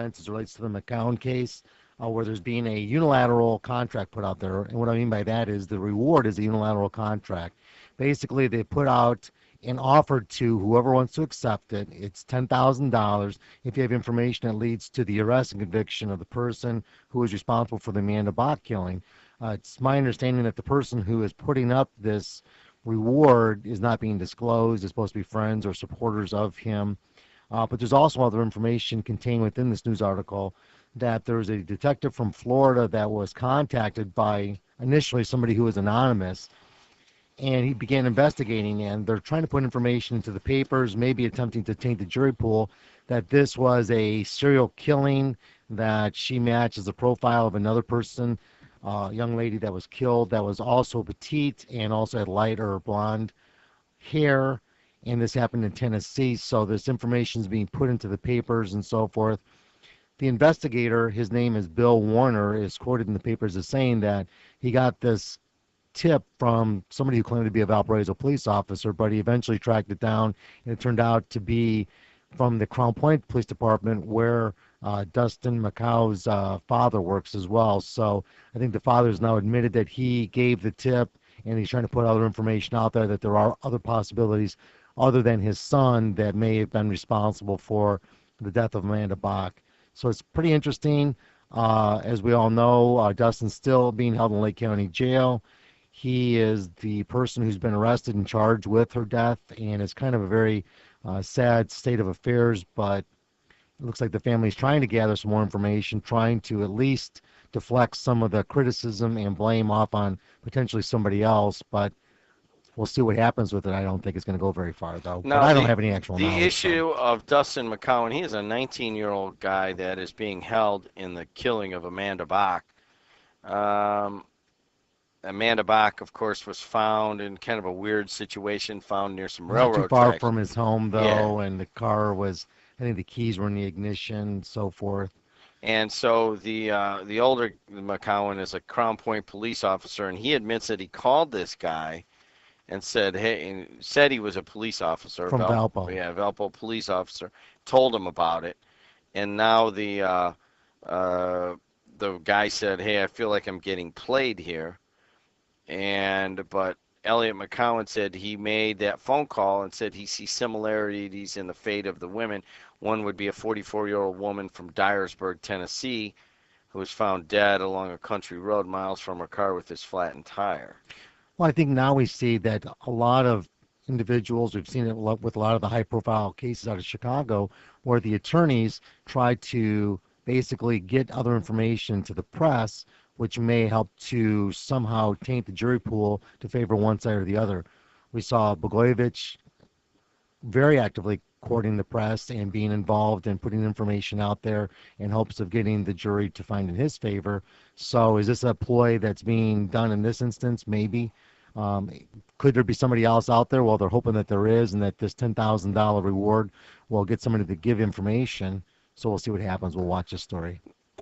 defense as it relates to the McCown case, where there's being a unilateral contract put out there. And what I mean by that is the reward is a unilateral contract. Basically, they put out an offer to whoever wants to accept it. It's $10,000 if you have information that leads to the arrest and conviction of the person who is responsible for the Amanda Bach killing. It's my understanding that the person who is putting up this reward is not being disclosed. It's supposed to be friends or supporters of him. But there's also other information contained within this news article that there's a detective from Florida that was contacted by initially somebody who was anonymous, and he began investigating, and they're trying to put information into the papers, maybe attempting to taint the jury pool, that this was a serial killing, that she matches the profile of another person, young lady that was killed that was also petite and also had light or blonde hair, and this happened in Tennessee. So this information is being put into the papers and so forth. The investigator, his name is Bill Warner, is quoted in the papers as saying that he got this tip from somebody who claimed to be a Valparaiso police officer, but he eventually tracked it down, and it turned out to be from the Crown Point Police Department, where Dustin Macau's father works as well. So I think the father has now admitted that he gave the tip, and he's trying to put other information out there that there are other possibilities other than his son that may have been responsible for the death of Amanda Bach. So it's pretty interesting. As we all know, Dustin's still being held in Lake County Jail. He is the person who's been arrested and charged with her death, and it's kind of a very sad state of affairs, but it looks like the family's trying to gather some more information, trying to at least deflect some of the criticism and blame off on potentially somebody else, but we'll see what happens with it. I don't think it's going to go very far, though. Now, but I don't have any actual knowledge. The issue of Dustin McCowan, he is a 19-year-old guy that is being held in the killing of Amanda Bach. Amanda Bach, of course, was found in kind of a weird situation, found near some railroad tracks. Not too far tracks from his home, though, yeah. And the car was, I think the keys were in the ignition and so forth. And so the older McCowan is a Crown Point police officer, and he admits that he called this guy and said, hey, and said he was a police officer. From Valpo. Yeah, Valpo police officer, told him about it. And now the guy said, hey, I feel like I'm getting played here. But Elliot McCowan said he made that phone call and said he sees similarities in the fate of the women. One would be a 44-year-old woman from Dyersburg, Tennessee, who was found dead along a country road miles from her car with this flattened tire. Well, I think now we see that a lot of individuals, we've seen it with a lot of the high-profile cases out of Chicago, where the attorneys try to basically get other information to the press, which may help to somehow taint the jury pool to favor one side or the other. We saw Blagojevich very actively courting the press and being involved in putting information out there in hopes of getting the jury to find in his favor. So is this a ploy that's being done in this instance? Maybe. Could there be somebody else out there? Well, they're hoping that there is, and that this $10,000 reward will get somebody to give information. So we'll see what happens. We'll watch this story.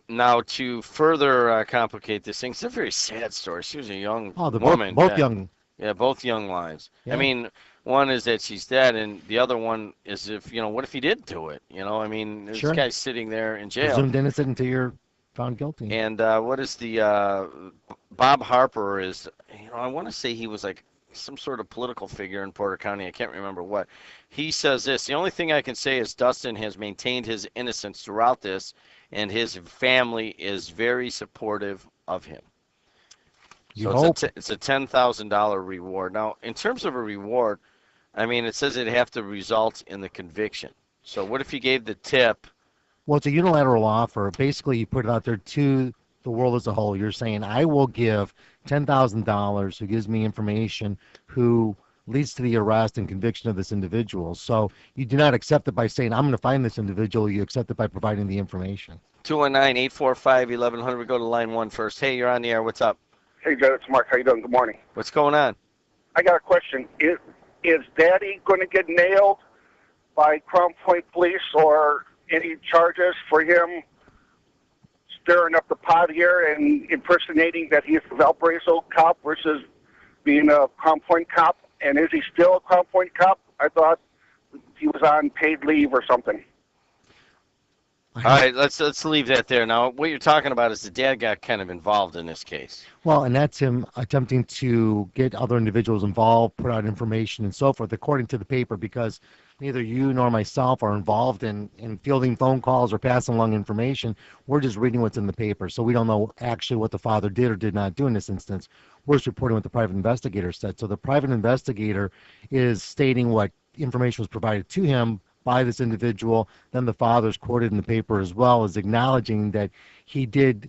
Now, to further complicate this thing, it's a very sad story. She was a young woman. Both young. Yeah, both young lives. Yeah. I mean, one is that she's dead, and the other one is what if he did do it? I mean, this Sure. guy's sitting there in jail. Presumed innocent until you're found guilty. And what is the Bob Harper is, I want to say he was like some sort of political figure in Porter County. I can't remember what. He says this: the only thing I can say is Dustin has maintained his innocence throughout this, and his family is very supportive of him. It's a $10,000 reward. Now, in terms of a reward, I mean, it says it'd have to result in the conviction. So what if you gave the tip? Well, it's a unilateral offer. Basically, you put it out there to the world as a whole. You're saying, I will give $10,000 who gives me information who leads to the arrest and conviction of this individual. So you do not accept it by saying, I'm going to find this individual. You accept it by providing the information. 219-845-1100. We go to line 1 first. Hey, you're on the air. What's up? Hey, Jed, it's Mark. How you doing? Good morning. What's going on? I got a question. Is Daddy going to get nailed by Crown Point Police or any charges for him stirring up the pot here and impersonating that he's a Valparaiso cop versus being a Crown Point cop? And is he still a Crown Point cop? I thought he was on paid leave or something. All right, let's leave that there. Now, what you're talking about is the dad got kind of involved in this case. Well, and that's him attempting to get other individuals involved, put out information and so forth, according to the paper, because neither you nor myself are involved in fielding phone calls or passing along information. We're just reading what's in the paper. So we don't know actually what the father did or did not do in this instance. We're just reporting what the private investigator said. So the private investigator is stating what information was provided to him by this individual. Then the father's quoted in the paper as well as acknowledging that he did,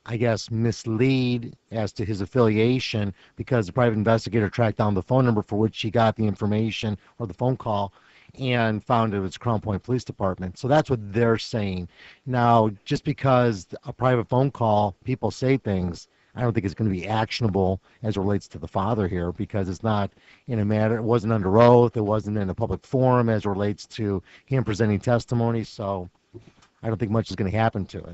I guess, mislead as to his affiliation because the private investigator tracked down the phone number for which he got the information or the phone call and found it was Crown Point Police Department. So that's what they're saying. Now, just because a private phone call, people say things, I don't think it's going to be actionable as it relates to the father here because it's not in a matter, it wasn't under oath, it wasn't in a public forum as it relates to him presenting testimony. So I don't think much is going to happen to it.